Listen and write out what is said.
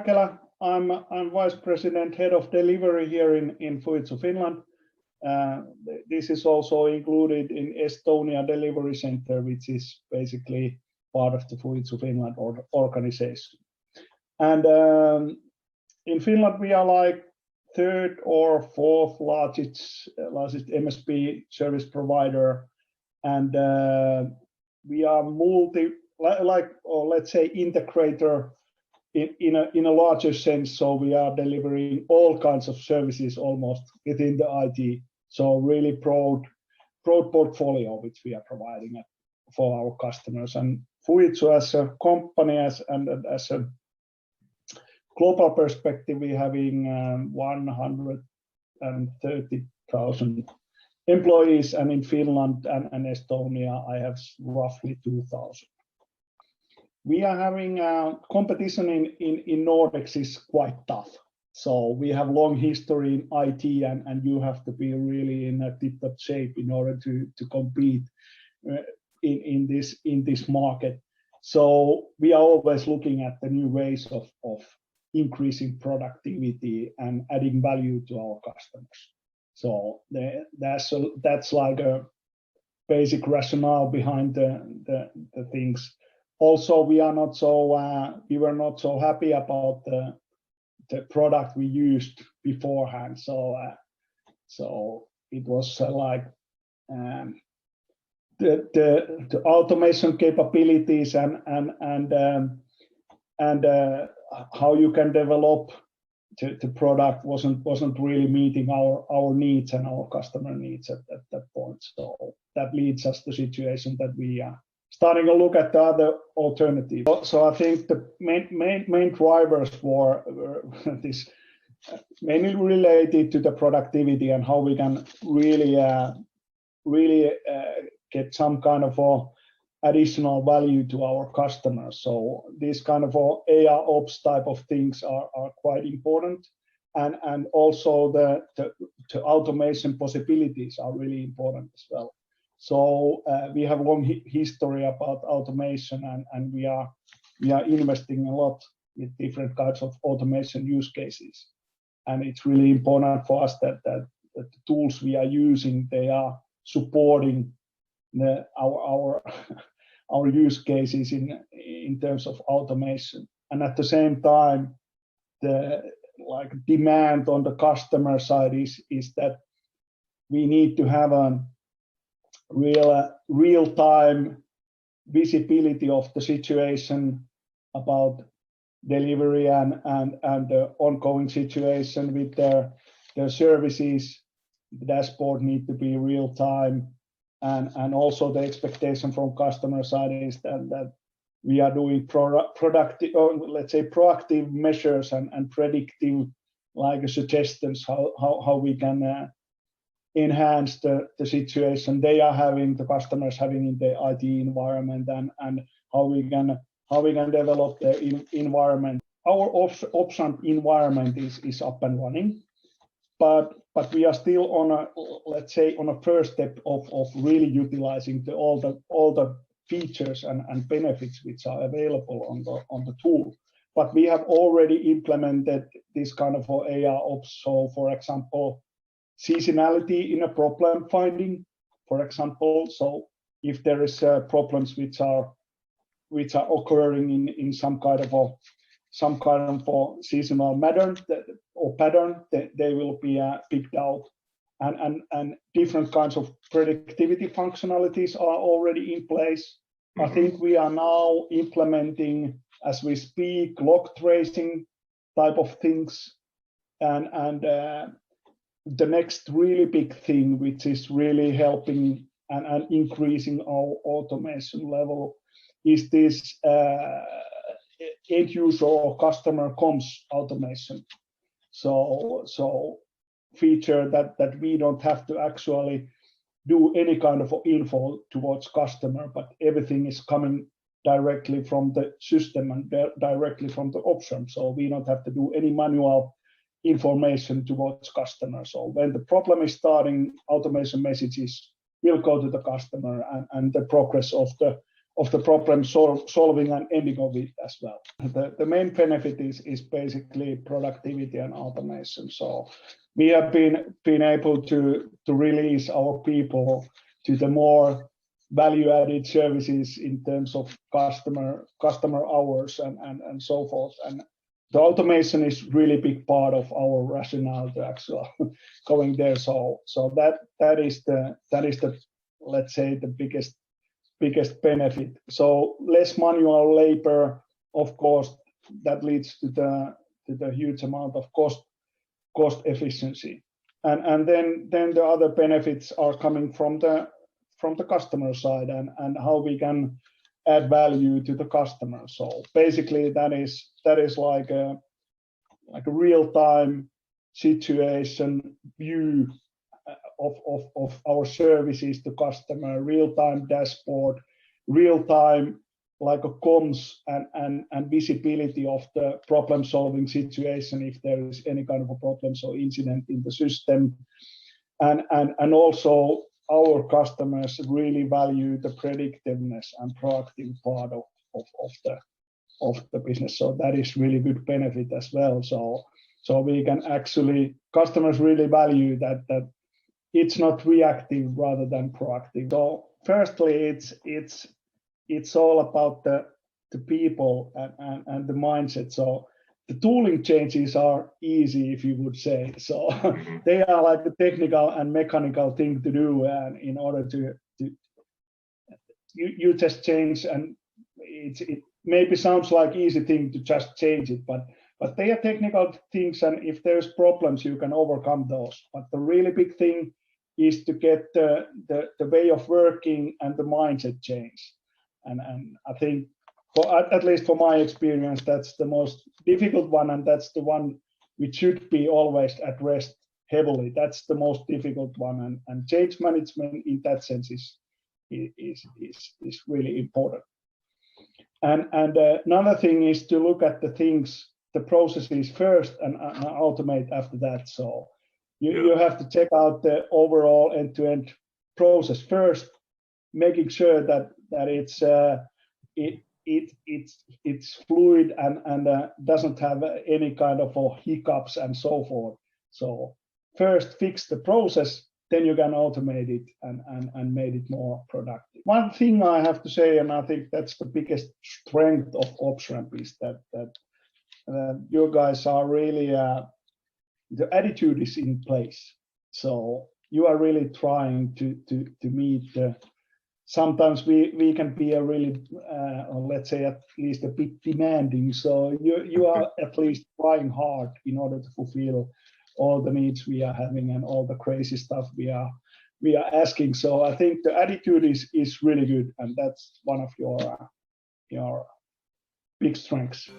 Mäkelä. I'm Vice President, Head of Delivery here in Fujitsu, Finland. This is also included in Estonia Delivery Center, which is basically part of the Fujitsu Finland organization. And in Finland, we are like third or fourth largest MSP service provider, and we are let's say integrator in a larger sense. So we are delivering all kinds of services almost within the IT. So really broad portfolio which we are providing for our customers. And Fujitsu as a company and as a global perspective, we're having 130,000 employees, and in Finland and Estonia, I have roughly 2,000. We are having competition in Nordics is quite tough. So we have long history in IT, and you have to be really in a tip-top shape in order to compete in this market. So we are always looking at the new ways of increasing productivity and adding value to our customers. So that's like a basic rationale behind the things. Also, we were not so happy about the product we used beforehand. So it was like the automation capabilities and how you can develop the product wasn't really meeting our needs and our customer needs at that point. So that leads us to the situation that we are starting to look at the other alternatives. So I think the main drivers were this mainly related to the productivity and how we can really get some kind of additional value to our customers. So these kind of AIOps type of things are quite important, and also the automation possibilities are really important as well. So we have long history about automation, and we are investing a lot with different kinds of automation use cases. And it's really important for us that the tools we are using, they are supporting our use cases in terms of automation. And at the same time, the demand on the customer side is that we need to have a real-time visibility of the situation about delivery and the ongoing situation with their services. The dashboard need to be real-time, and also the expectation from customer side is that we are doing productive, or let's say proactive measures and predictive suggestions how we can enhance the situation the customers having in the IT environment, and how we can develop the environment. Our OpsRamp's environment is up and running, but we are still on a first step of really utilizing all the features and benefits which are available on the tool. But we have already implemented this kind of AIOps. So, for example, seasonality in a problem finding, for example. So if there is problems which are occurring in some kind of seasonal pattern, they will be picked out, and different kinds of productivity functionalities are already in place. I think we are now implementing, as we speak, log tracing type of things, and the next really big thing, which is really helping and increasing our automation level, is this end user or customer comms automation. So feature that we don't have to actually do any kind of info towards customer, but everything is coming directly from the system and directly from the OpsRamp. So we don't have to do any manual information towards customer. So when the problem is starting, automation messages will go to the customer, and the progress of the of the problem solving and ending of it as well. The main benefit is basically productivity and automation. So we have been able to release our people to the more value-added services in terms of customer hours and so forth. And the automation is really big part of our rationale to actually going there. So that is the let's say the biggest benefit. So less manual labor, of course, that leads to the huge amount of cost efficiency. And then the other benefits are coming from the customer side and how we can add value to the customer. So basically that is like a real-time situation view of our services to customer, real-time dashboard, real-time like a comms and visibility of the problem-solving situation if there is any kind of a problem, so incident in the system, and also our customers really value the predictiveness and proactive part of the business. So that is really good benefit as well. So we can actually, customers really value that it's not reactive rather than proactive. So firstly, it's all about the people and the mindset. So the tooling changes are easy, if you would say. So they are like the technical and mechanical thing to do, and in order to you just change, and it maybe sounds like easy thing to just change it, but they are technical things, and if there's problems, you can overcome those. But the really big thing is to get the way of working and the mindset change. And I think, at least for my experience, that's the most difficult one, and that's the one which should be always addressed heavily. That's the most difficult one, and change management in that sense is really important. And another thing is to look at the processes first and automate after that. So you have to check out the overall end-to-end process first, making sure that it's fluid and doesn't have any kind of hiccups and so forth. So first fix the process, then you can automate it and make it more productive. One thing I have to say, and I think that's the biggest strength of OpsRamp, is that you guys are really, the attitude is in place. So you are really trying to meet sometimes we can be a really, let's say at least a bit demanding. So you are at least trying hard in order to fulfill all the needs we are having and all the crazy stuff we are asking. So I think the attitude is really good, and that's one of your big strengths.